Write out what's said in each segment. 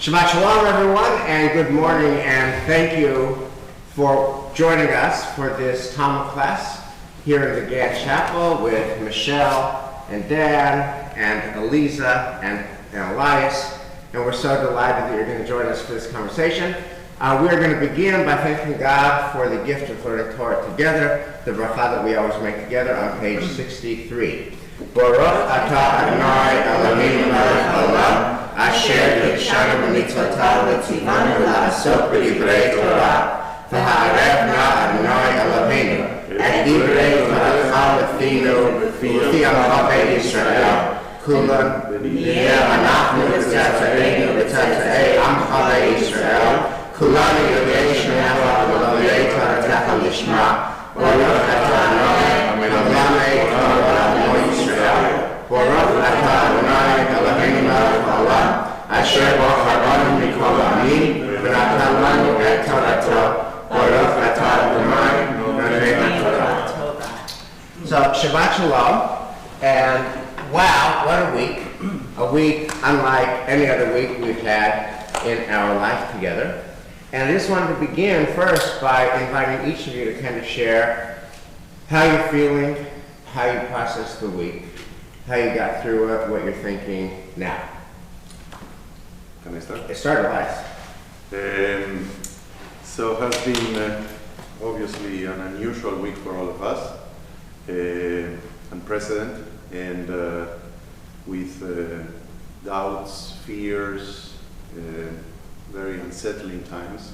Shabbat Shalom, everyone, and good morning, and thank you for joining us for this Talmud class here in the Gad Chapel with Michelle and Dan and Eliza and Elias, and we're so delighted that you're going to join us for this conversation. We are going to begin by thanking God for the gift of learning Torah together, the bracha that we always make together on page 63. Baruch atah Adonai Eloheinu melech haolam, asher yikshanu b'mitzvotav v'tzivanu la'asok b'divrei Torah, v'ha'arevna Adonai Eloheinu, et divrei Toracha lefinu v'fi amcha beit Yisrael, kulan niyeh anachnu v'tzatza'enu v'tzatza'ei amcha beit Yisrael, kulanu yodei shemecha v'lodei Toratecha lishma, Baruch atah Adonai Eloheinu Torah Yisrael, Baruch atah Adonai Eloheinu melech haolam, asher bocharanu mikol ha'amim, v'natan lanu et Torato, Baruch atah Adonai Eloheinu Torah. So Shabbat Shalom, and wow, what a week! A week unlike any other week we've had in our life together. And I just wanted to begin first by inviting each of you to kind of share how you're feeling, how you processed the week, how you got through it, what you're thinking now. Can I start? It started last. So it has been obviously an unusual week for all of us, unprecedented, and with doubts, fears, very unsettling times.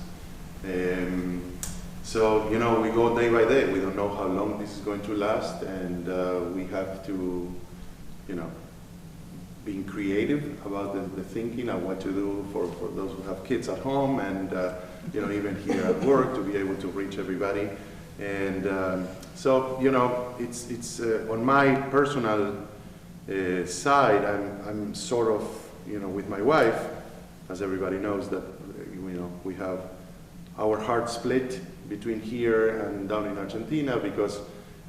So, you know, we go day by day. We don't know how long this is going to last, and we have to, you know, being creative about the thinking of what to do for those who have kids at home, and you know, even here at work, to be able to reach everybody. And so, you know, it's on my personal side, I'm sort of, you know, with my wife, as everybody knows, that you know, we have our heart split between here and down in Argentina, because,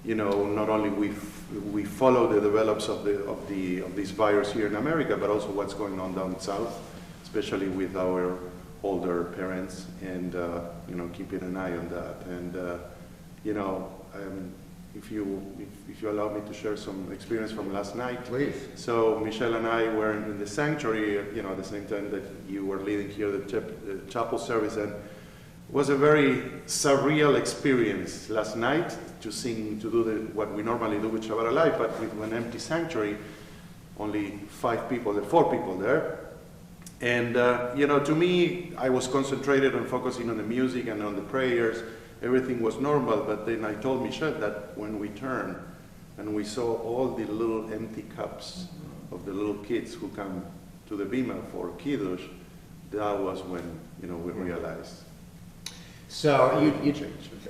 you know, not only we follow the develops of this virus here in America, but also what's going on down south, especially with our older parents, and you know, keeping an eye on that. And you know, if you allow me to share some experience from last night. Please. So Michelle and I were in the sanctuary, you know, at the same time that you were leading here the chapel service, and it was a very surreal experience last night to sing, to do what we normally do with Shabbat Alive, but with an empty sanctuary, only 4 people there. And you know, to me, I was concentrated on focusing on the music and on the prayers. Everything was normal, but then I told Michelle that when we turned and we saw all the little empty cups of the little kids who come to the bima for Kiddush, that was when, you know, we realized. So you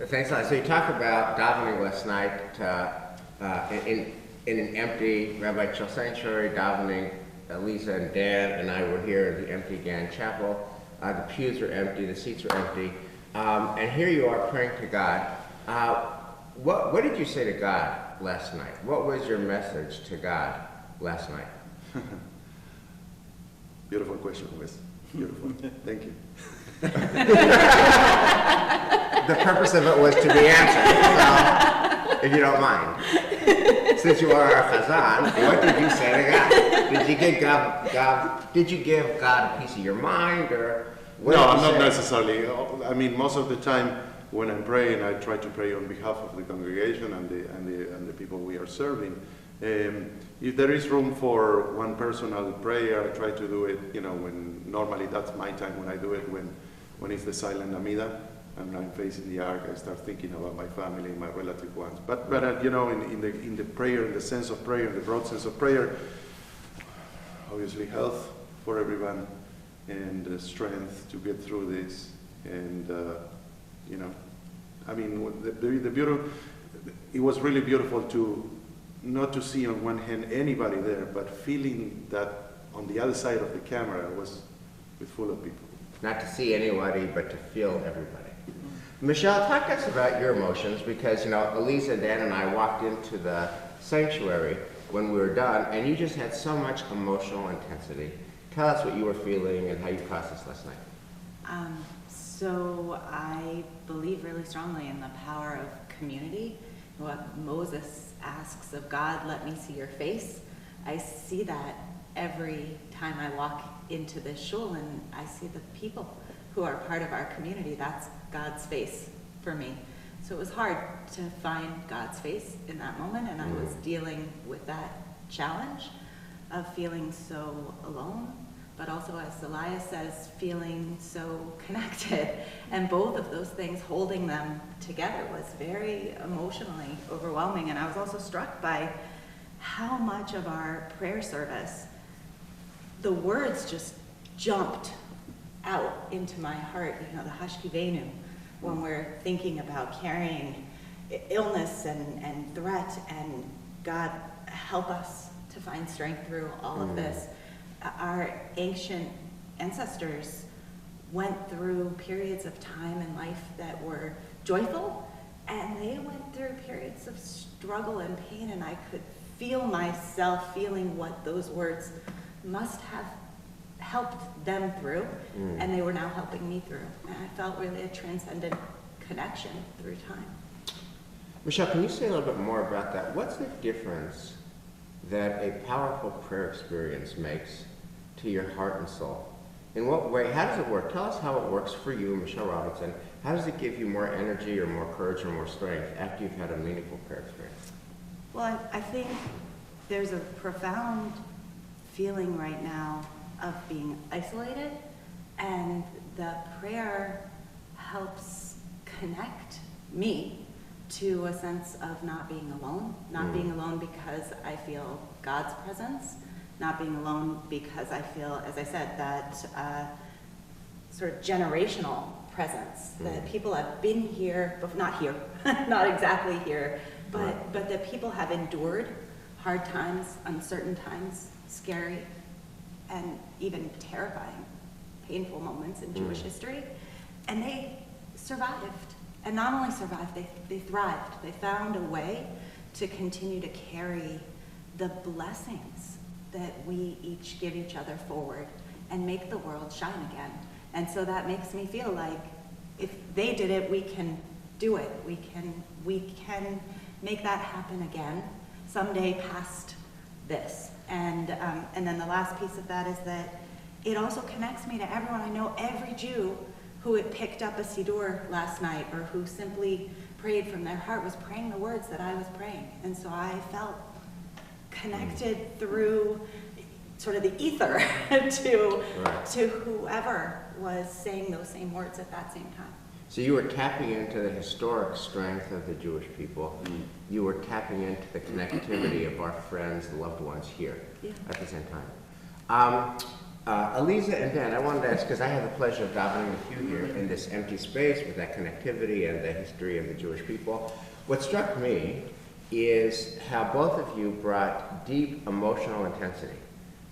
thanks a lot. So you talked about davening last night in an empty Rabbi Chil sanctuary, davening. Lisa and Dan and I were here in the empty Gan Chapel. The pews are empty, the seats are empty. And here you are praying to God. What did you say to God last night? What was your message to God last night? Beautiful question, Wes. Beautiful. Thank you. The purpose of it was to be answered, so if you don't mind. Since you are our chazan, what did you say to God? Did you give God a piece of your mind, or what? No, not necessarily. I mean, most of the time when I'm praying, I try to pray on behalf of the congregation and the people we are serving. If there is room for one personal prayer, I try to do it. You know, when normally that's my time when I do it, when it's the silent Amida and I'm facing the ark, I start thinking about my family, my relative ones. But you know, in the prayer, in the sense of prayer, in the broad sense of prayer, obviously health for everyone, and strength to get through this. And you know, I mean, the beautiful. It was really beautiful to not to see on one hand anybody there, but feeling that on the other side of the camera was full of people. Not to see anybody, but to feel everybody. Michelle, talk to us about your emotions, because, you know, Elisa, Dan, and I walked into the sanctuary when we were done, and you just had so much emotional intensity. Tell us what you were feeling and how you processed last night. So I believe really strongly in the power of community. What Moses asks of God, let me see your face. I see that every time I walk into this shul, and I see the people who are part of our community. That's God's face for me. So it was hard to find God's face in that moment, and I was dealing with that challenge of feeling so alone, but also, as Elias says, feeling so connected. And both of those things, holding them together, was very emotionally overwhelming. And I was also struck by how much of our prayer service, the words just jumped out into my heart, the Hashkivenu, when we're thinking about carrying illness and threat, and God, help us to find strength through all of this. Our ancient ancestors went through periods of time in life that were joyful, and they went through periods of struggle and pain, and I could feel myself feeling what those words must have helped them through, and they were now helping me through. And I felt really a transcendent connection through time. Michelle, can you say a little bit more about that? What's the difference that a powerful prayer experience makes to your heart and soul? In what way? How does it work? Tell us how it works for you, Michelle Robinson. How does it give you more energy or more courage or more strength after you've had a meaningful prayer experience? Well, I think there's a profound feeling right now of being isolated, and the prayer helps connect me to a sense of not being alone, not being alone because I feel God's presence, not being alone because I feel, as I said, that sort of generational presence, that people have been here, but not here, not exactly here, but that people have endured hard times, uncertain times, scary, and even terrifying, painful moments in Jewish history, and they survived. And not only survived, they thrived. They found a way to continue to carry the blessings that we each give each other forward and make the world shine again. And so that makes me feel like if they did it, we can do it. We can make that happen again someday past this. And then the last piece of that is that it also connects me to everyone. I know every Jew who had picked up a Siddur last night, or who simply prayed from their heart, was praying the words that I was praying. And so I felt connected through sort of the ether to whoever was saying those same words at that same time. So you were tapping into the historic strength of the Jewish people. You were tapping into the connectivity of our friends and loved ones here at the same time. Eliza and Dan, I wanted to ask, because I have the pleasure of davening with you here in this empty space with that connectivity and the history of the Jewish people. What struck me is how both of you brought deep emotional intensity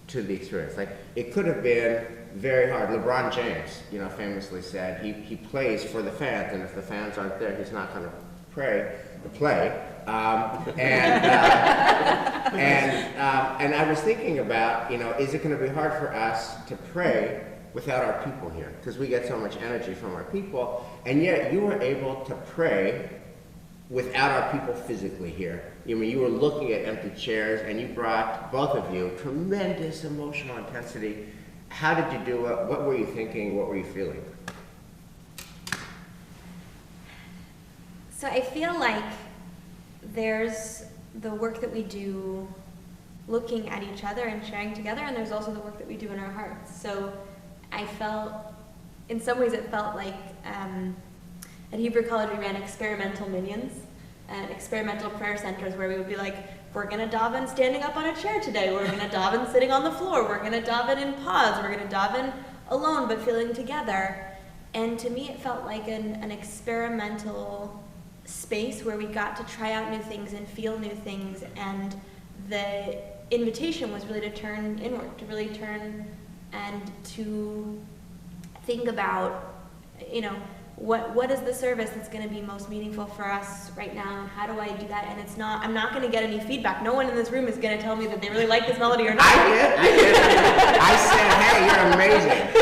to the experience. Like, it could have been very hard. LeBron James, famously said he plays for the fans, and if the fans aren't there, he's not going to play. And I was thinking about, is it going to be hard for us to pray without our people here? Because we get so much energy from our people, and yet you were able to pray without our people physically here. You were looking at empty chairs, and you brought, both of you, tremendous emotional intensity. How did you do it? What were you thinking? What were you feeling? So I feel like there's the work that we do looking at each other and sharing together, and there's also the work that we do in our hearts. So I felt, in some ways it felt like at Hebrew College we ran experimental minions and experimental prayer centers where we would be like, we're going to daven standing up on a chair today, we're going to daven sitting on the floor, we're going to daven in pods, we're going to daven alone but feeling together. And to me it felt like an experimental space where we got to try out new things and feel new things, and the invitation was really to turn inward, to really turn and to think about, what is the service that's going to be most meaningful for us right now, and how do I do that? And it's not, I'm not going to get any feedback. No one in this room is going to tell me that they really like this melody or not. I did. I said, hey, you're amazing.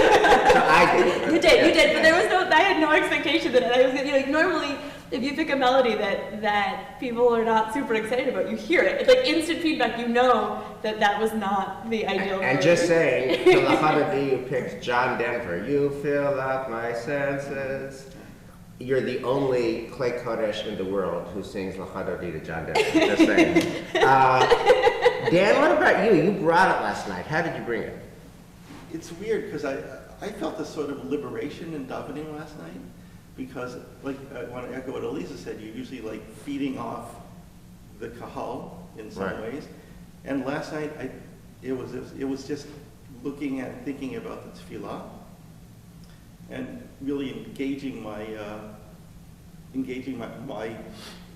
So I did. You did, but there was no, I had no expectation that I was going to, like, normally, if you pick a melody that people are not super excited about, you hear it. It's like instant feedback, you know that was not the ideal And version. just saying, to the Hadadah, you picked John Denver. You fill up my senses. You're the only Clay Kodesh in the world who sings La Hadadah to John Denver. Just saying. Dan, what about you? You brought it last night. How did you bring it? It's weird because I felt a sort of liberation in davening last night because, like, I want to echo what Elisa said, you're usually like feeding off the kahal in some Right. ways. And last night, it was just looking at, thinking about the tefillah and really engaging my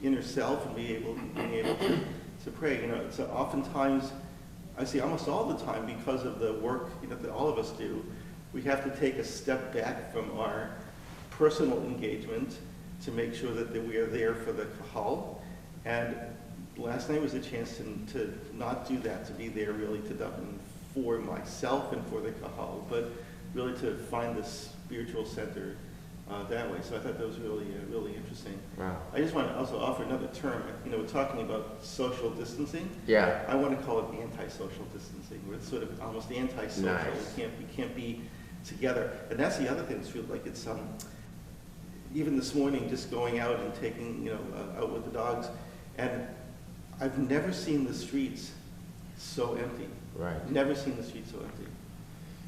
inner self and being able to pray. You know, so oftentimes, I see almost all the time, because of the work, you know, that all of us do, we have to take a step back from our personal engagement to make sure that we are there for the kahal. And last night was a chance to not do that, to be there really to daven for myself and for the kahal, but really to find the spiritual center that way. So I thought that was really interesting. Wow. I just want to also offer another term. You know, we're talking about social distancing. Yeah. I want to call it anti-social distancing, where it's sort of almost anti-social. Nice. We can't be together. And that's the other thing. It's like it's even this morning, just going out and taking, you know, out with the dogs, and I've never seen the streets so empty. Right. Never seen the streets so empty.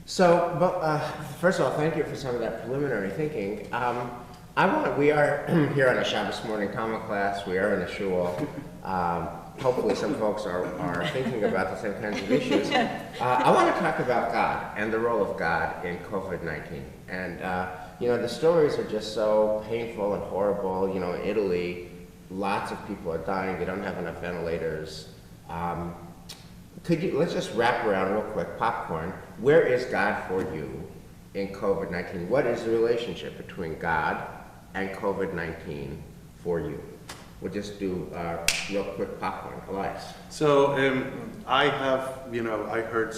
So, but, first of all, thank you for some of that preliminary thinking. We are here on a Shabbos morning Talmud class. We are in a shul. Hopefully some folks are thinking about the same kinds of issues. I want to talk about God and the role of God in COVID-19. And, you know, the stories are just so painful and horrible. You know, in Italy, lots of people are dying. They don't have enough ventilators. Let's just wrap around real quick, popcorn. Where is God for you in COVID-19? What is the relationship between God and COVID-19 for you? We'll just do real quick popcorn. Elias. So I have, you know, I heard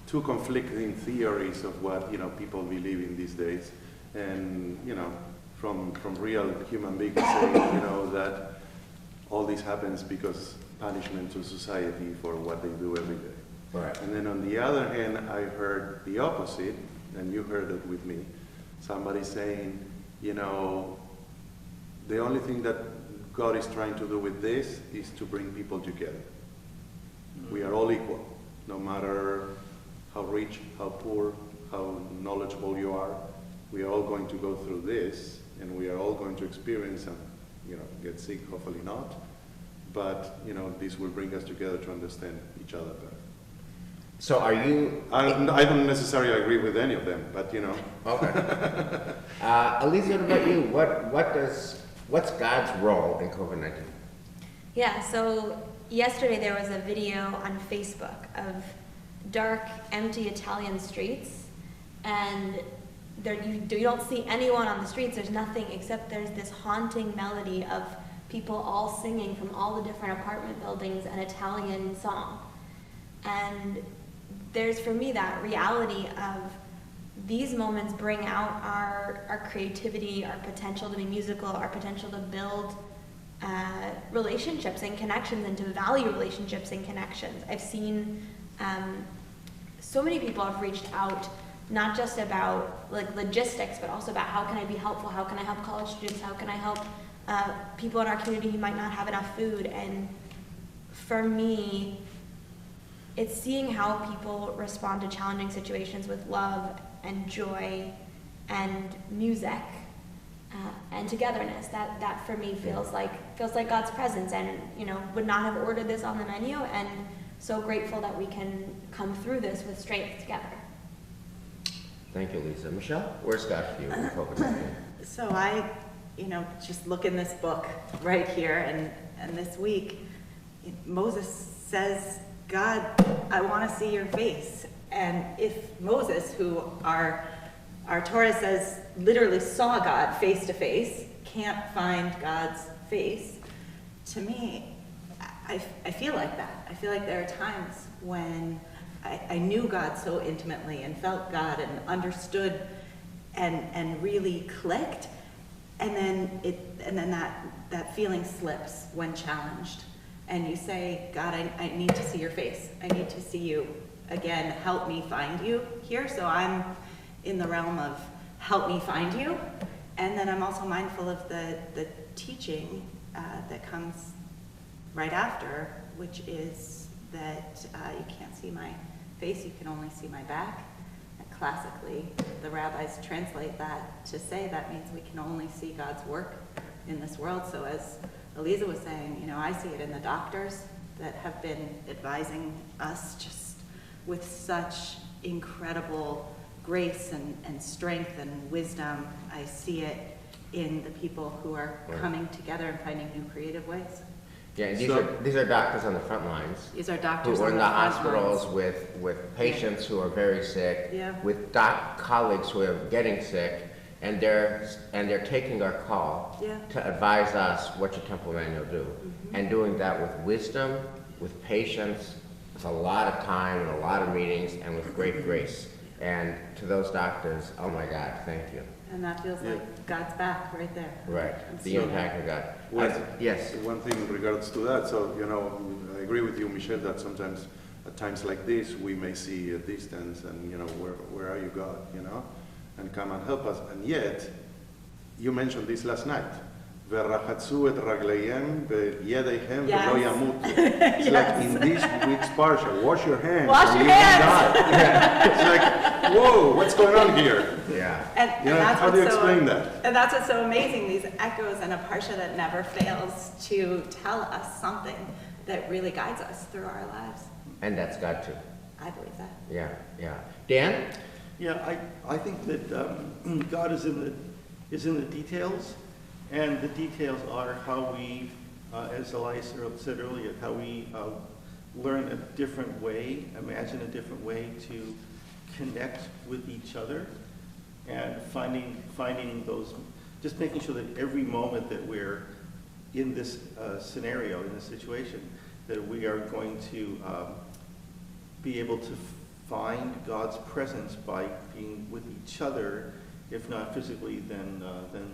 two conflicting theories of what, you know, people believe in these days. And, you know, from real human beings saying, you know, that all this happens because punishment to society for what they do every day. Right. And then on the other hand, I heard the opposite, and you heard it with me. Somebody saying, you know, the only thing that God is trying to do with this is to bring people together. We are all equal, no matter how rich, how poor, how knowledgeable you are. We are all going to go through this, and we are all going to experience and, you know, get sick, hopefully not. But, you know, this will bring us together to understand each other better. So are you... I don't necessarily agree with any of them, but, you know. Okay. Elisa, what about you? What's God's role in COVID-19? Yeah, so yesterday there was a video on Facebook of dark, empty Italian streets, and you don't see anyone on the streets. There's nothing except there's this haunting melody of people all singing from all the different apartment buildings an Italian song. And there's, for me, that reality of these moments bring out our creativity, our potential to be musical, our potential to build relationships and connections and to value relationships and connections. I've seen so many people have reached out, not just about like logistics, but also about how can I be helpful, how can I help college students, how can I help people in our community who might not have enough food. And for me, it's seeing how people respond to challenging situations with love and joy and music and togetherness. That for me feels like God's presence, and, you know, would not have ordered this on the menu, and so grateful that we can come through this with strength together. Thank you, Lisa. Michelle, where's God for you in COVID-19? So I, you know, just look in this book right here, and this week, Moses says, God, I want to see your face. And if Moses, who our our Torah says, literally saw God face to face, can't find God's face. To me, I feel like that. I feel like there are times when I knew God so intimately and felt God and understood and really clicked, and then that feeling slips when challenged. And you say, God, I need to see your face. I need to see you. Again, help me find you here. So I'm in the realm of help me find you. And then I'm also mindful of the teaching that comes right after, which is that you can't see my face, you can only see my back. And classically, the rabbis translate that to say that means we can only see God's work in this world. So as Eliza was saying, I see it in the doctors that have been advising us just with such incredible grace and strength and wisdom. I see it in the people who are coming together and finding new creative ways. Yeah, and these are doctors on the front lines. These are doctors who are on in the the front hospitals lines. with patients who are very sick, Yeah. with colleagues who are getting sick, and they're taking our call Yeah. to advise us what your temple manual do, and doing that with wisdom, with patience, with a lot of time and a lot of meetings, and with great grace. And to those doctors, oh my God, thank you. And that feels like God's back right there. Right, And the so- impact of God. Yes. One thing in regards to that, so, I agree with you, Michelle, that sometimes at times like this, we may see a distance and, where are you, God, and come and help us. And yet, you mentioned this last night. ורחצו את רגליהם בידיהם ולא ימותו. It's like in this week's parsha, wash your hands. Wash and your you won't hands. die. It's like, whoa, what's going on here? Yeah. And that's How do you what's explain that? And that's what's so amazing, these echoes in a parsha that never fails to tell us something that really guides us through our lives. And that's God too. I believe that. Yeah, yeah. Dan? Yeah, I think that God is in the details, and the details are how we, as Eliza said earlier, how we learn a different way, imagine a different way to connect with each other, and finding those, just making sure that every moment that we're in this scenario, in this situation, that we are going to be able to find God's presence by being with each other, if not physically, then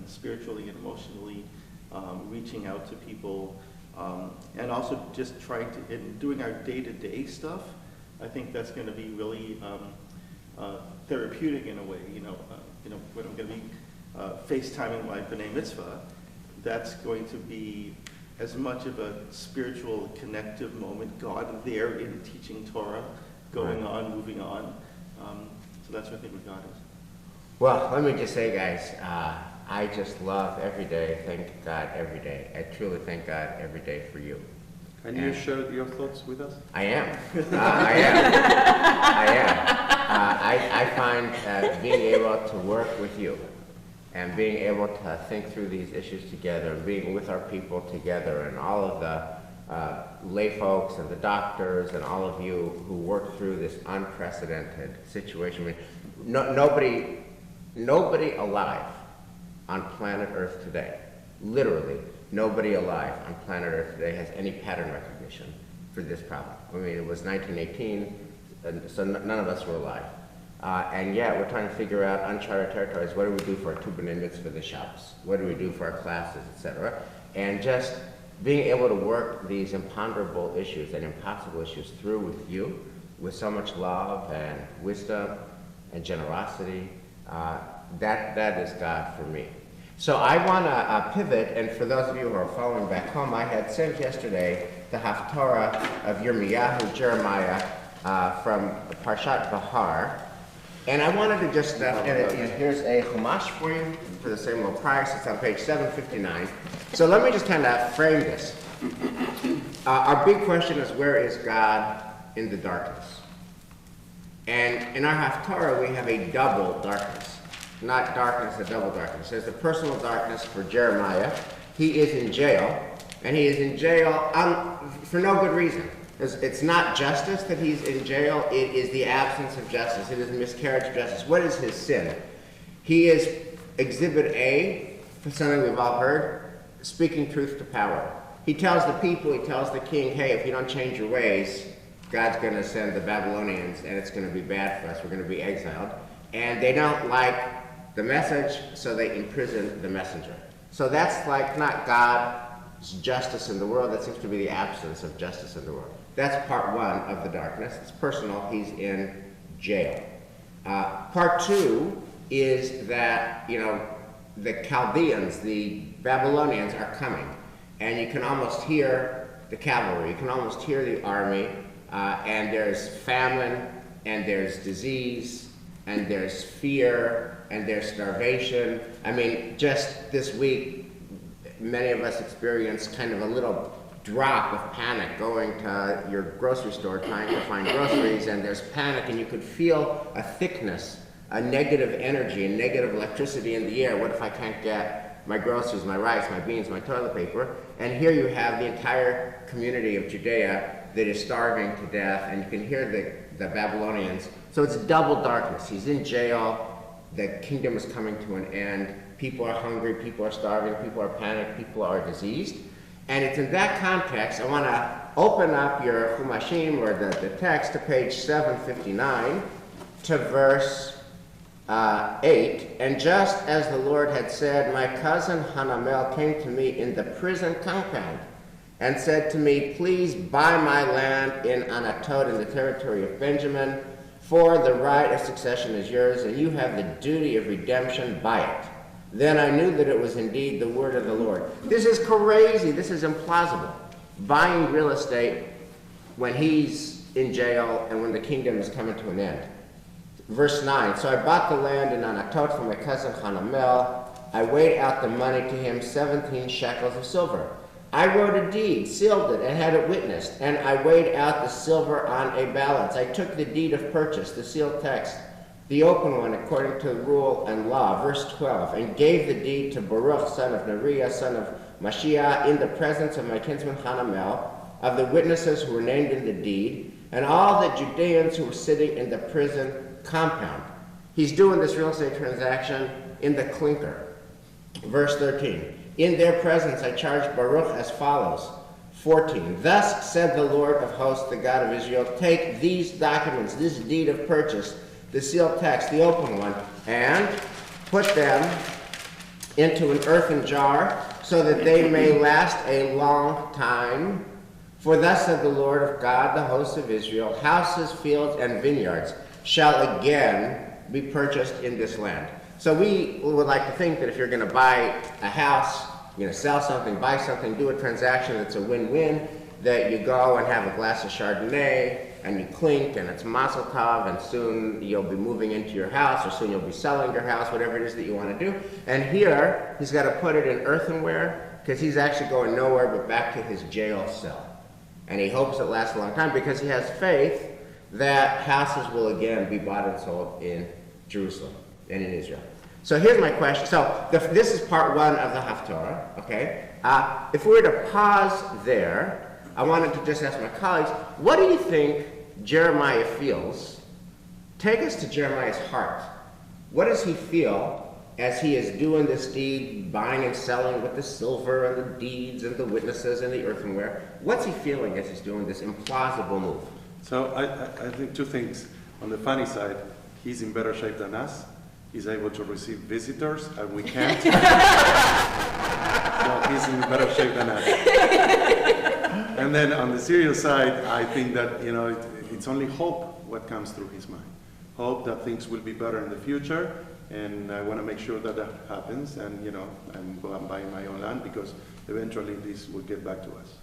spiritually and emotionally, reaching out to people, and also just trying to, in doing our day-to-day stuff. I think that's going to be really therapeutic in a way. When I'm going to be FaceTiming my B'nai Mitzvah, that's going to be as much of a spiritual connective moment, God there in teaching Torah, going on, moving on. So that's what I think what God is. Well, let me just say, guys, I just love every day, thank God every day. I truly thank God every day for you. Can you share your thoughts with us? I am. I am. I am. I find being able to work with you and being able to think through these issues together, being with our people together, and all of the lay folks and the doctors and all of you who work through this unprecedented situation. I mean, nobody alive on planet Earth today, literally nobody alive on planet Earth today has any pattern recognition for this problem. I mean, it was 1918, and so none of us were alive. And yet we're trying to figure out uncharted territories. What do we do for our Tu B'nai Mitzvah, the shops? What do we do for our classes, etc.? And just being able to work these imponderable issues and impossible issues through with you, with so much love and wisdom and generosity, that is God for me. So I want to pivot, and for those of you who are following back home, I had sent yesterday the Haftarah of Yirmiyahu, Jeremiah, from Parshat Bahar, and I wanted to just, here's a Chumash for you for the same low price. It's on page 759. So let me just kind of frame this. Our big question is, where is God in the darkness? And in our Haftarah, we have a double darkness. Not darkness, a double darkness. There's the personal darkness for Jeremiah. He is in jail, and he is in jail for no good reason. It's not justice that he's in jail, it is the absence of justice. It is a miscarriage of justice. What is his sin? He is exhibit A, for something we've all heard, speaking truth to power. He tells the people, he tells the king, hey, if you don't change your ways, God's going to send the Babylonians, and it's going to be bad for us. We're going to be exiled. And they don't like the message, so they imprison the messenger. So that's like not God's justice in the world. That seems to be the absence of justice in the world. That's part one of the darkness. It's personal. He's in jail. Part two is that, the Chaldeans, the Babylonians are coming. And you can almost hear the cavalry. You can almost hear the army. And there's famine, and there's disease, and there's fear, and there's starvation. I mean, just this week, many of us experienced kind of a little drop of panic going to your grocery store trying to find groceries, and there's panic, and you could feel a thickness, a negative energy, a negative electricity in the air. What if I can't get my groceries, my rice, my beans, my toilet paper? And here you have the entire community of Judea that is starving to death, and you can hear the Babylonians. So it's double darkness. He's in jail, the kingdom is coming to an end, people are hungry, people are starving, people are panicked, people are diseased. And it's in that context, I want to open up your Chumashim, or the text, to page 759, to verse 8. And just as the Lord had said, my cousin Hanamel came to me in the prison compound, and said to me, please buy my land in Anatot in the territory of Benjamin, for the right of succession is yours, and you have the duty of redemption, buy it. Then I knew that it was indeed the word of the Lord. This is crazy. This is implausible. Buying real estate when he's in jail and when the kingdom is coming to an end. Verse 9, so I bought the land in Anatot from my cousin Hanamel. I weighed out the money to him, 17 shekels of silver. I wrote a deed, sealed it, and had it witnessed, and I weighed out the silver on a balance. I took the deed of purchase, the sealed text, the open one according to rule and law, verse 12, and gave the deed to Baruch, son of Neriah, son of Mashiach, in the presence of my kinsman Hanamel, of the witnesses who were named in the deed, and all the Judeans who were sitting in the prison compound. He's doing this real estate transaction in the clinker. Verse 13. In their presence I charged Baruch as follows. 14. Thus said the Lord of hosts, the God of Israel, take these documents, this deed of purchase, the sealed text, the open one, and put them into an earthen jar, so that they may last a long time. For thus said the Lord of God, the hosts of Israel, houses, fields, and vineyards shall again be purchased in this land. So we would like to think that if you're going to buy a house, you're going to sell something, buy something, do a transaction that's a win-win, that you go and have a glass of Chardonnay, and you clink, and it's Mazel Tov, and soon you'll be moving into your house, or soon you'll be selling your house, whatever it is that you want to do. And here, he's got to put it in earthenware, because he's actually going nowhere but back to his jail cell. And he hopes it lasts a long time, because he has faith that houses will again be bought and sold in Jerusalem and in Israel. So here's my question. So this is part one of the Haftorah, okay? If we were to pause there, I wanted to just ask my colleagues, what do you think Jeremiah feels? Take us to Jeremiah's heart. What does he feel as he is doing this deed, buying and selling with the silver and the deeds and the witnesses and the earthenware? What's he feeling as he's doing this implausible move? So I think two things. On the funny side, he's in better shape than us. He's able to receive visitors, and we can't. So he's in better shape than us. And then on the serious side, I think that, it's only hope what comes through his mind. Hope that things will be better in the future, and I want to make sure that that happens, and, I'm buying my own land, because eventually this will get back to us.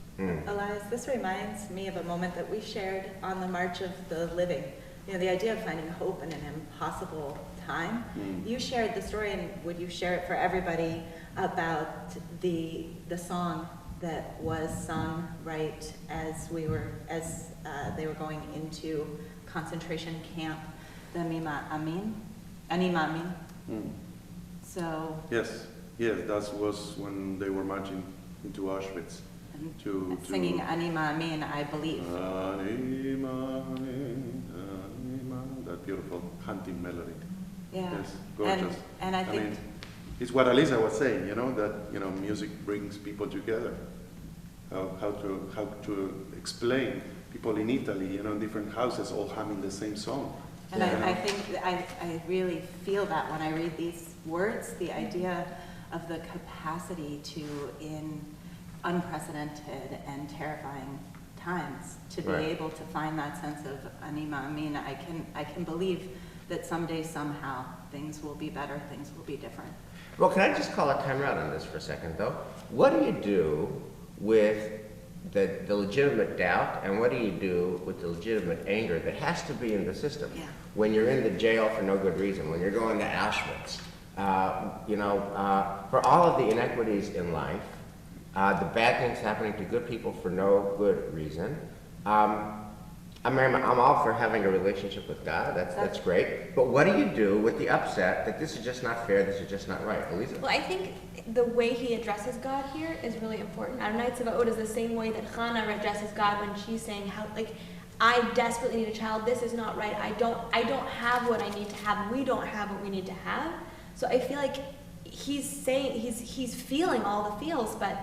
Elias, this reminds me of a moment that we shared on the March of the Living. The idea of finding hope in an impossible time. You shared the story, and would you share it for everybody about the song that was sung right as they were going into concentration camp, the Anima Amin. So Yes, that was when they were marching into Auschwitz. Singing Anima Amin, I believe. Anima Amin, that beautiful hunting melody. Yeah. It's gorgeous. And I think, mean, it's what Alisa was saying, that, music brings people together. How to explain people in Italy, in different houses all humming the same song. and I think I really feel that when I read these words, the idea of the capacity to, in unprecedented and terrifying times, to be Right. able to find that sense of anima. I mean, I can believe that someday, somehow, things will be better, things will be different. Well, can I just call a timeout on this for a second, though? What do you do with the legitimate doubt, and what do you do with the legitimate anger that has to be in the system? Yeah. When you're in the jail for no good reason, when you're going to Auschwitz, for all of the inequities in life, the bad things happening to good people for no good reason. I'm all for having a relationship with God. That's great. But what do you do with the upset that this is just not fair, this is just not right? Elisa? Well, I think the way he addresses God here is really important. Adonai Tzavaot is the same way that Hannah addresses God when she's saying, "How I desperately need a child. This is not right. I don't have what I need to have. We don't have what we need to have." So I feel like he's saying he's feeling all the feels, but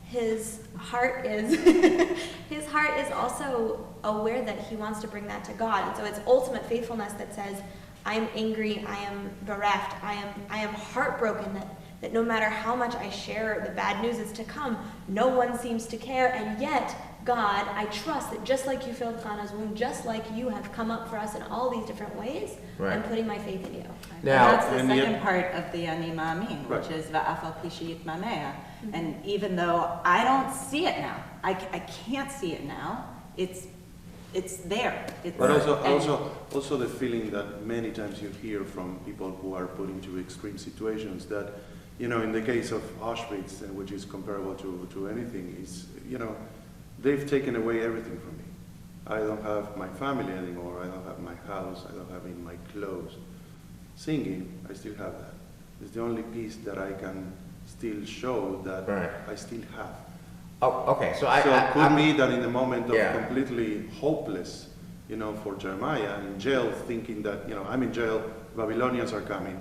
his heart is also aware that he wants to bring that to God. And so it's ultimate faithfulness that says, I am angry, I am bereft, I am heartbroken that no matter how much I share the bad news is to come, no one seems to care, and yet, God, I trust that just like you filled Hannah's womb, just like you have come up for us in all these different ways, Right. I'm putting my faith in you. Now- And that's the And second yet- part of the Ani Ma'amin, Right. which is Va'afal Pi She'yitmameh. And even though I don't see it now, I can't see it now, it's there. But And- also the feeling that many times you hear from people who are put into extreme situations that, in the case of Auschwitz, which is comparable to anything, is, they've taken away everything from me. I don't have my family anymore. I don't have my house. I don't have even my clothes. Singing, I still have that. It's the only piece that I can still show that Right. I still have. Oh, okay. So So it could I'm be that in the moment of Yeah. completely hopeless, for Jeremiah in jail, thinking that, I'm in jail, Babylonians are coming.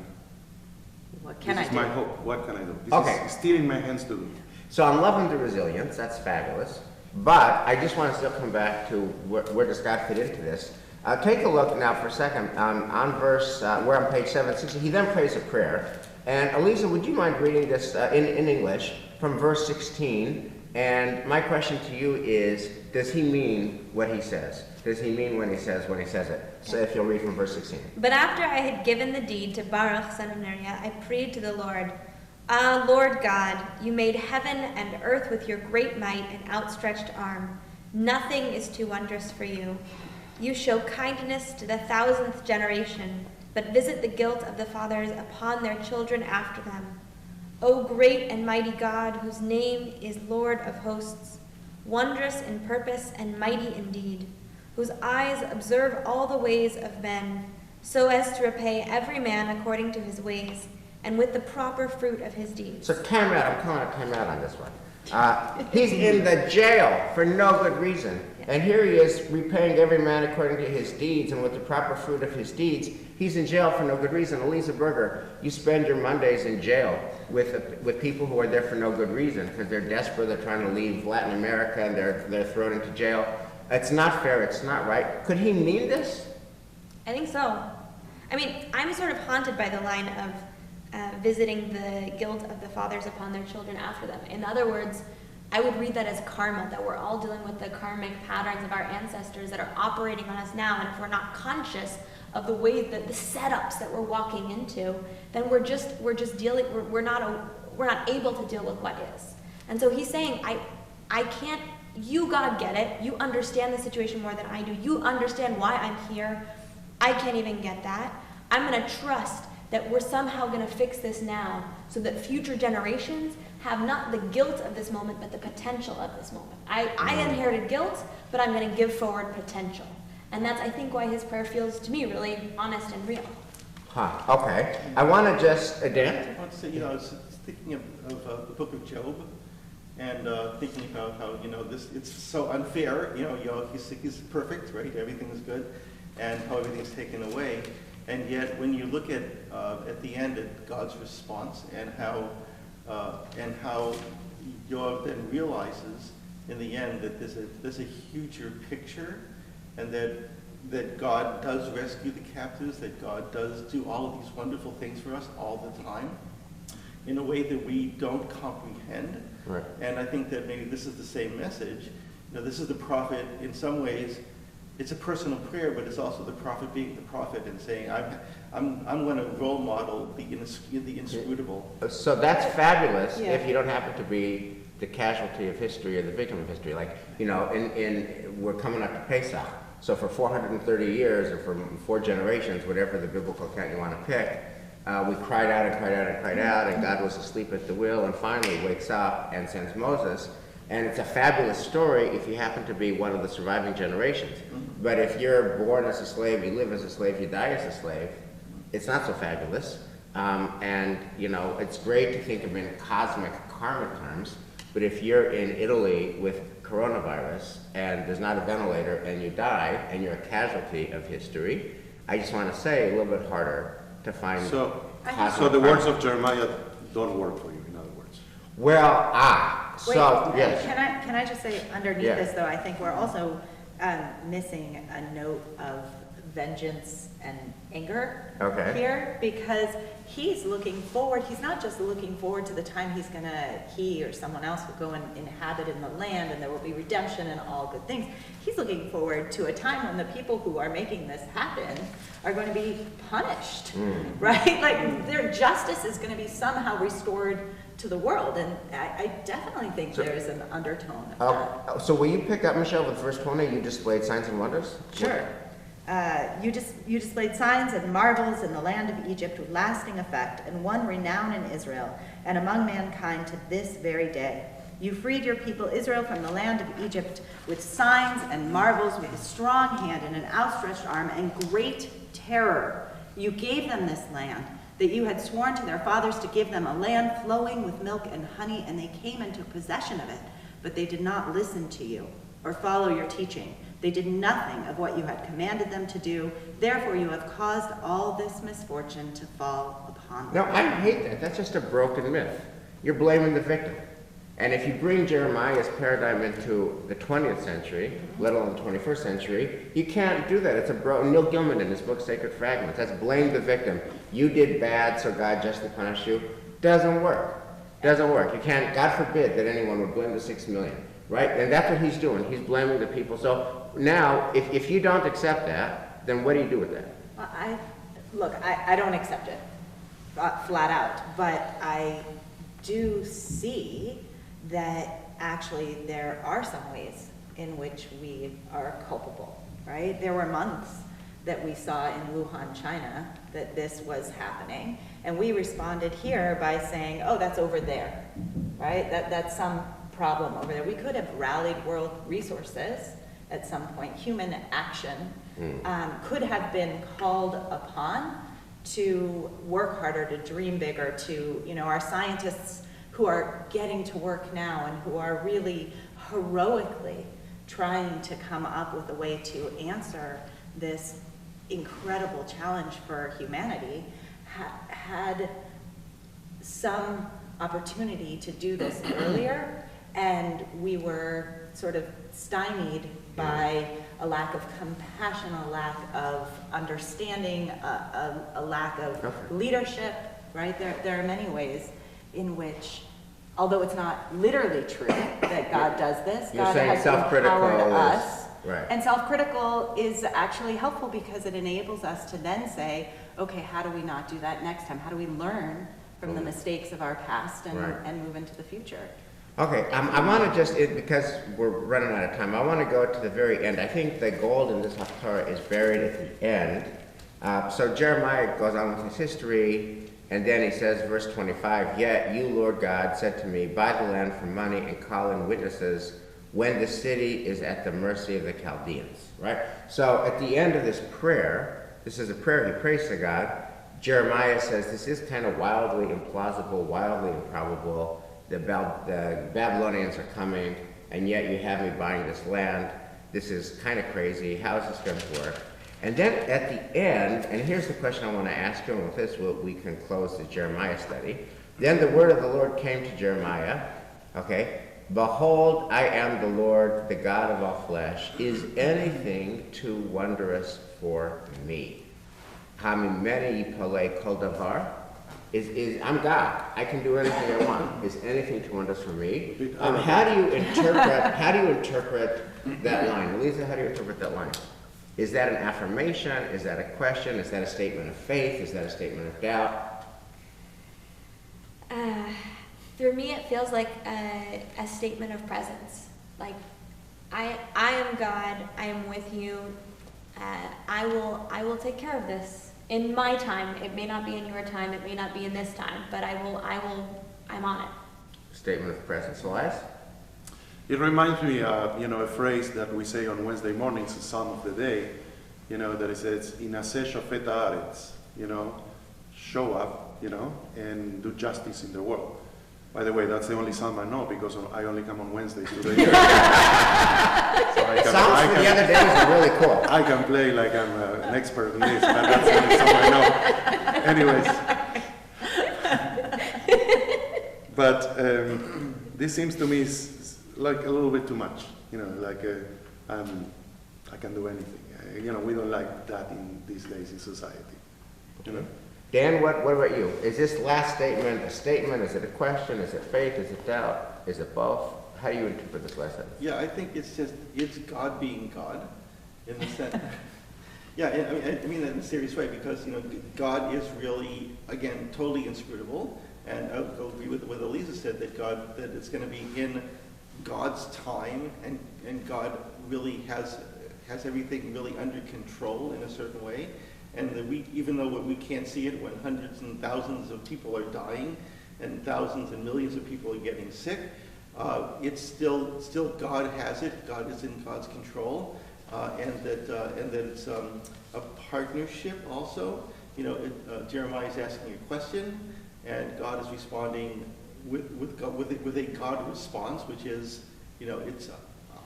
What can I This is do? my hope. What can I do? This Okay. is still in my hands to do. So I'm loving the resilience. That's fabulous. But I just want to still come back to where does God fit into this? Take a look now for a second on verse, we're on page 760. He then prays a prayer. And Elisa, would you mind reading this in English from verse 16? And my question to you is, does he mean what he says? Does he mean when he says it? So if you'll read from verse 16. But after I had given the deed to Baruch son of Neriah, I prayed to the Lord, Ah, Lord God, you made heaven and earth with your great might and outstretched arm. Nothing is too wondrous for you. You show kindness to the 1,000th generation, but visit the guilt of the fathers upon their children after them. O great and mighty God, whose name is Lord of hosts, wondrous in purpose and mighty indeed, whose eyes observe all the ways of men, so as to repay every man according to his ways, and with the proper fruit of his deeds. So time out. I'm calling a time out on this one. He's in the jail for no good reason. And here he is repaying every man according to his deeds and with the proper fruit of his deeds. He's in jail for no good reason. Elisa Berger, you spend your Mondays in jail with people who are there for no good reason because they're desperate, they're trying to leave Latin America, and they're thrown into jail. It's not fair, it's not right. Could he mean this? I think so. I mean, I'm sort of haunted by the line of visiting the guilt of the fathers upon their children after them. In other words, I would read that as karma, that we're all dealing with the karmic patterns of our ancestors that are operating on us now, and if we're not conscious of the way that the setups that we're walking into, then we're not able to deal with what is. And so he's saying, I can't, you God get it, you understand the situation more than I do, you understand why I'm here, I can't even get that. I'm going to trust that we're somehow going to fix this now so that future generations have not the guilt of this moment, but the potential of this moment. I inherited guilt, but I'm going to give forward potential. And that's, I think, why his prayer feels to me really honest and real. Okay. I want to just, Dan? I want to say, I was thinking of the book of Job, and thinking about how, it's so unfair, he's perfect, right? Everything is good, and how everything's taken away. And yet, when you look at the end at God's response and how Yoav then realizes in the end that there's a huger picture, and that God does rescue the captives, that God does do all of these wonderful things for us all the time in a way that we don't comprehend. Right. And I think that maybe this is the same message. You know, this is the prophet, in some ways, it's a personal prayer, but it's also the prophet being the prophet and saying, I'm going to role model the inscrutable. So that's fabulous Yeah. if you don't happen to be the casualty of history or the victim of history. Like, you know, we're coming up to Pesach. So for 430 years, or for 4 generations, whatever the biblical count you want to pick, we cried out and cried out and cried out, and God was asleep at the wheel, and finally wakes up and sends Moses. And it's a fabulous story if you happen to be one of the surviving generations. But if you're born as a slave, you live as a slave, you die as a slave, it's not so fabulous. And, you know, it's great to think of it in cosmic karma terms, but if you're in Italy with coronavirus and there's not a ventilator and you die and you're a casualty of history, I just want to say a little bit harder to find cosmic So the karma. words of Jeremiah don't work for you, in other words. Well, Wait, so, yes. can I just say, underneath Yeah. this though, I think we're also missing a note of vengeance and anger Okay. here, because he's looking forward. He's not just looking forward to the time he or someone else will go and inhabit in the land and there will be redemption and all good things. He's looking forward to a time when the people who are making this happen are going to be punished, right? Like their justice is going to be somehow restored to the world, and I definitely think there's an undertone of that. So will you pick up, Michelle, with verse 20? You displayed signs and wonders? Sure. You displayed signs and marvels in the land of Egypt with lasting effect, and won renown in Israel and among mankind to this very day. You freed your people Israel from the land of Egypt with signs and marvels, with a strong hand and an outstretched arm and great terror. You gave them this land that you had sworn to their fathers to give them, a land flowing with milk and honey, and they came and took possession of it. But they did not listen to you or follow your teaching. They did nothing of what you had commanded them to do. Therefore you have caused all this misfortune to fall upon them. No, I hate that. That's just a broken myth. You're blaming the victim. And if you bring Jeremiah's paradigm into the 20th century, let alone the 21st century, you can't do that. It's Neil Gaiman in his book Sacred Fragments, that's blame the victim. You did bad, so God justly punished you. Doesn't work. Doesn't work. You can't, God forbid that anyone would blame the 6 million, right? And that's what he's doing. He's blaming the people. So now, if you don't accept that, then what do you do with that? Well, I don't accept it flat out, but I do see that actually there are some ways in which we are culpable, right? There were months that we saw in Wuhan, China, that this was happening, and we responded here by saying, oh, that's over there, right? That's some problem over there. We could have rallied world resources at some point. Human action could have been called upon to work harder, to dream bigger, to, you know, our scientists who are getting to work now and who are really heroically trying to come up with a way to answer this incredible challenge for humanity, had some opportunity to do this earlier, and we were sort of stymied by a lack of compassion, a lack of understanding, a lack of leadership, right? There are many ways in which, although it's not literally true that God does this, You're God saying has self-critical empowered is- us. right. And self-critical is actually helpful because it enables us to then say, okay, how do we not do that next time? How do we learn from the mistakes of our past and, Right. and move into the future? Okay, I want to just, because we're running out of time, I want to go to the very end. I think the gold in this Haftarah is buried at the end. So Jeremiah goes on with his history, and then he says, verse 25, yet you, Lord God, said to me, buy the land for money and call in witnesses when the city is at the mercy of the Chaldeans, right? So at the end of this prayer, this is a prayer he prays to God, Jeremiah says, this is kind of wildly implausible, wildly improbable. The Babylonians are coming, and yet you have me buying this land. This is kind of crazy. How is this going to work? And then at the end, and here's the question I want to ask you, and with this we can close the Jeremiah study. Then the word of the Lord came to Jeremiah, okay? Behold, I am the Lord, the God of all flesh. Is anything too wondrous for me? Hamimeni pale kol davar. I'm God. I can do anything I want. Is anything too wondrous for me? How do you interpret that line? Lisa, how do you interpret that line? Is that an affirmation? Is that a question? Is that a statement of faith? Is that a statement of doubt? For me, it feels like a statement of presence. Like, I am God. I am with you. I will take care of this in my time. It may not be in your time. It may not be in this time. But I'm on it. Statement of presence. Elias? It reminds me, a phrase that we say on Wednesday mornings, Psalm of the Day, that it says, "Inaseh shofet haaretz," show up, and do justice in the world. By the way, that's the only psalm I know because I only come on Wednesdays to the year. Psalms for the other days are really cool. I can play like I'm an expert in this, but that's the only song I know. Anyways. But this seems to me like a little bit too much, I can do anything. We don't like that in these days in society. Dan, what about you? Is this last statement a statement? Is it a question? Is it faith? Is it doubt? Is it both? How do you interpret this last sentence? Yeah, I think it's God being God, in the sense. Yeah, I mean that in a serious way, because God is really, again, totally inscrutable, and I'll agree with what Elisa said, that it's going to be in God's time, and God really has everything really under control in a certain way, and even though we can't see it, when hundreds and thousands of people are dying, and thousands and millions of people are getting sick, it's still God has it. God is in God's control, and that it's a partnership also. Jeremiah is asking a question, and God is responding with a God response, which is, it's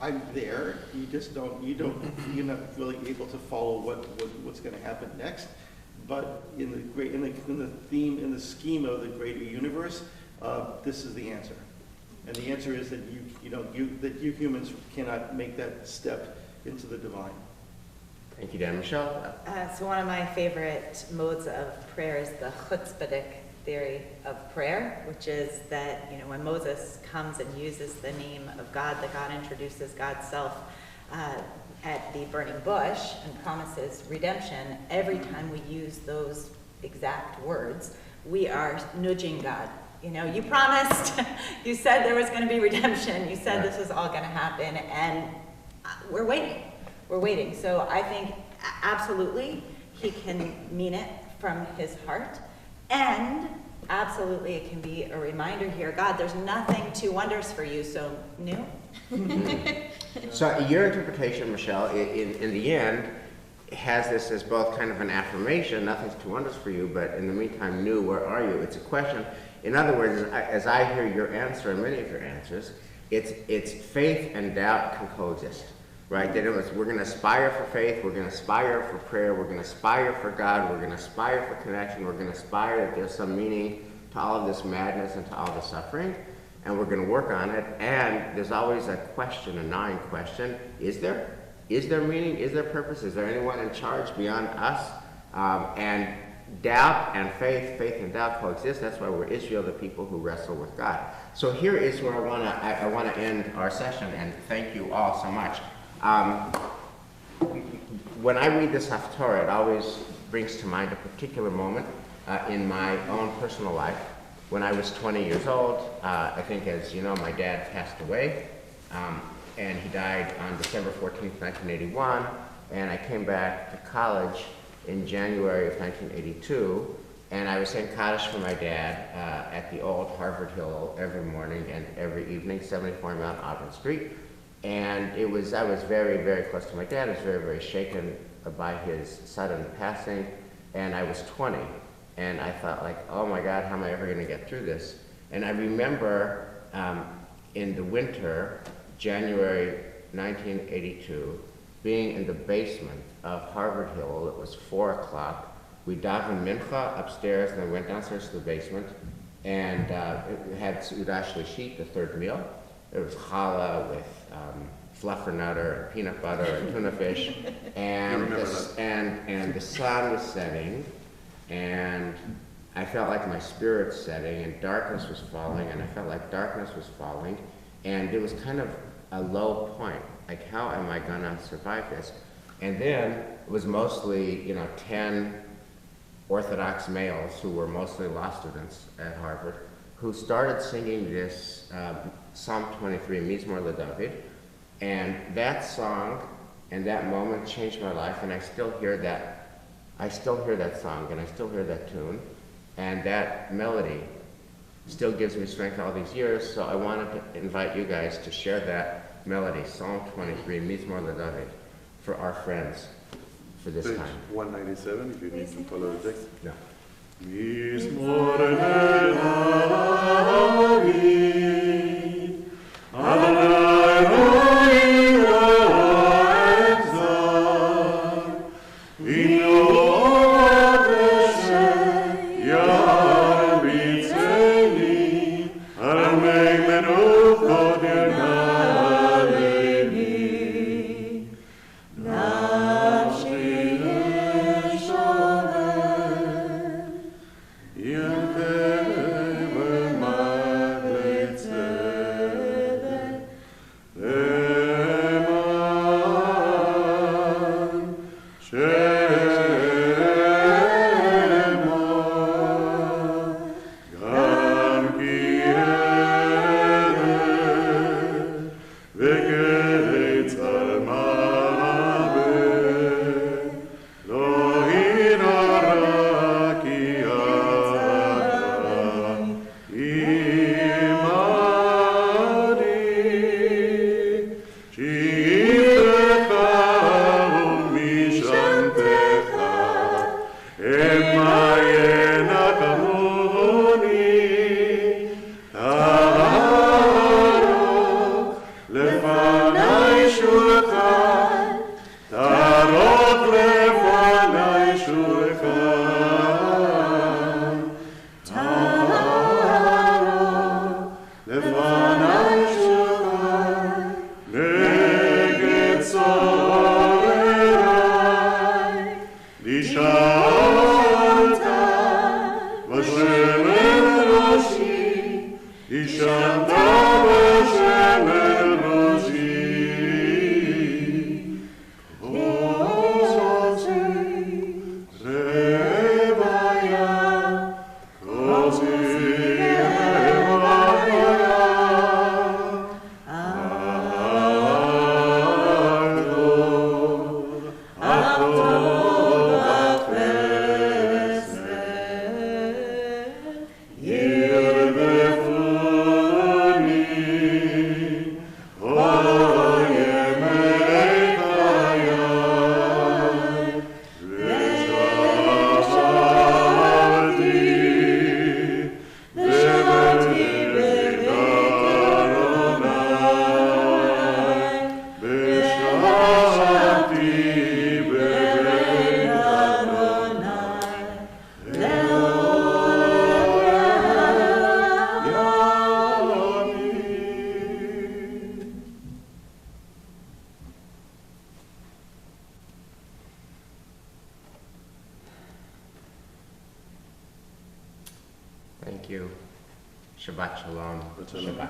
I'm there. You're not really able to follow what's going to happen next. But in the theme, in the scheme of the greater universe, this is the answer. And the answer is that you humans cannot make that step into the divine. Thank you, Dan. Michelle? So one of my favorite modes of prayer is the chutzpahdik theory of prayer, which is that, when Moses comes and uses the name of God, that God introduces God's self at the burning bush and promises redemption, every time we use those exact words, we are nudging God. You promised, you said there was going to be redemption, you said this was all going to happen, and we're waiting. So I think absolutely he can mean it from his heart, and absolutely it can be a reminder here, God, there's nothing too wondrous for you, so new. So your interpretation, Michelle, in the end, has this as both kind of an affirmation, nothing's too wondrous for you, but in the meantime, new, where are you? It's a question. In other words, as I hear your answer and many of your answers, it's faith and doubt can coexist, right? That we're going to aspire for faith, we're going to aspire for prayer, we're going to aspire for God, we're going to aspire for connection, we're going to aspire that there's some meaning to all of this madness and to all the suffering, and we're going to work on it. And there's always a question, a gnawing question: Is there meaning? Is there purpose? Is there anyone in charge beyond us? And doubt and faith and doubt coexist. That's why we're Israel, the people who wrestle with God. So here is where I want to end our session, and thank you all so much. When I read this Haftorah, it always brings to mind a particular moment in my own personal life. When I was 20 years old, I think, as you know, my dad passed away, and he died on December 14th, 1981, and I came back to college in January of 1982, and I was saying Kaddish for my dad at the old Harvard Hill every morning and every evening, 74 Mount Auburn Street. And I was very, very close to my dad. I was very, very shaken by his sudden passing, and I was 20. And I thought, oh my God, how am I ever going to get through this? And I remember in the winter, January 1982, being in the basement of Harvard Hill. It was 4 o'clock. We davened mincha upstairs and then went downstairs to the basement. And we'd actually sheet the third meal. It was challah with fluffernutter and peanut butter and tuna fish. And the sun was setting, and I felt like my spirit's setting, and darkness was falling, and I felt like darkness was falling. And it was kind of a low point. Like, how am I gonna survive this? And then it was mostly, 10 Orthodox males who were mostly law students at Harvard who started singing this Psalm 23, Mizmor LeDavid. And that song and that moment changed my life, and I still hear that song, and I still hear that tune, and that melody still gives me strength all these years. So I wanted to invite you guys to share that melody, Psalm 23, Mizmor LeDavid, for our friends for this Page time. 197, if you need to follow the text. Yeah. Mizmor LeDavid, Adonai Thank you. Shabbat shalom. Shabbat shalom. Shabbat.